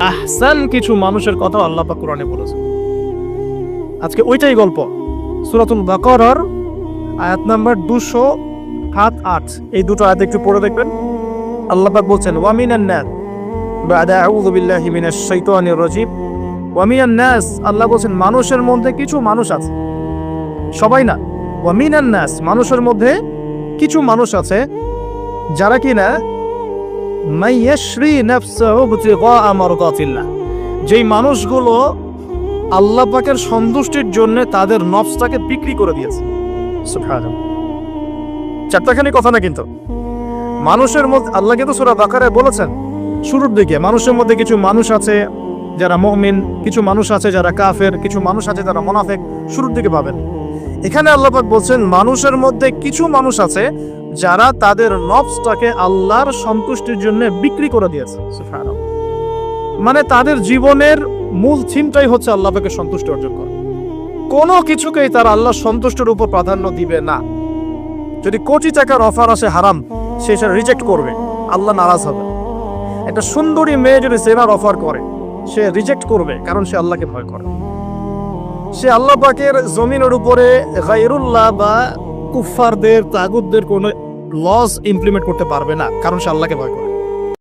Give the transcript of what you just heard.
আহসান কিছু মানুষের কথা আল্লাহ পাক কোরআনে বলেছেন। আজকে ওইটাই গল্প। সূরাতুল বাকারার আয়াত নাম্বার 207-8 এই দুটো আয়াত একটু পড়ে দেখবেন। আল্লাহ পাক বলছেন ওয়া মিনান নাস বাদা আউযু বিল্লাহি মিনাশ শাইতানির রাজীম ওয়া মিনান নাস, আল্লাহ বলছেন মানুষের মধ্যে কিছু মানুষ আছে, সবাই না। ওয়া মিনান নাস, মানুষের মধ্যে কিছু মানুষ আছে যারা কিনা মাইয়াশরি নাফসাহু বিতিগা মারদাতিল্লাহ, যেই মানুষগুলো আল্লাহ পাকের সন্তুষ্টির জন্য তাদের নফসটাকে বিক্রি করে দিয়েছে। সুবহানাল্লাহ, চারটাখানি কথা না কিন্তু। মানুষের মধ্যে আল্লাহ কিন্তু সূরা বাকারায় বলেছেন শুরুর দিকে মানুষের মধ্যে কিছু মানুষ আছে যারা মুমিন, কিছু মানুষ আছে যারা কাফের, কিছু মানুষ আছে যারা মুনাফিক, শুরুর দিকে পাবেন। এখানে আল্লাহ পাক বলছেন মানুষের মধ্যে কিছু মানুষ আছে যারা তাদের নফসটাকে আল্লাহর সন্তুষ্টির জন্য বিক্রি করে দিয়েছে। সুবহানাল্লাহ, মানে তাদের জীবনের মূল থিমটাই হচ্ছে আল্লাহ পাকের সন্তুষ্টি অর্জন করা। কোনো কিছুকেই তারা আল্লাহর সন্তুষ্টির উপর প্রাধান্য দিবে না। যদি কোটি টাকার অফার আসে হারাম, সে সেটা রিজেক্ট করবে, আল্লাহ নারাজ হবে। একটা সুন্দরী মেয়ে যদি জেনার অফার করে, সে রিজেক্ট করবে, কারণ সে আল্লাহকে ভয় করে। সে আল্লাহ পাকের জমিনের উপরে গায়রুল্লাহ বা কুফফারদের, তাগুতদের কোনো লস ইমপ্লিমেন্ট করতে পারবে না, কারণ সে আল্লাহকে ভয় করে।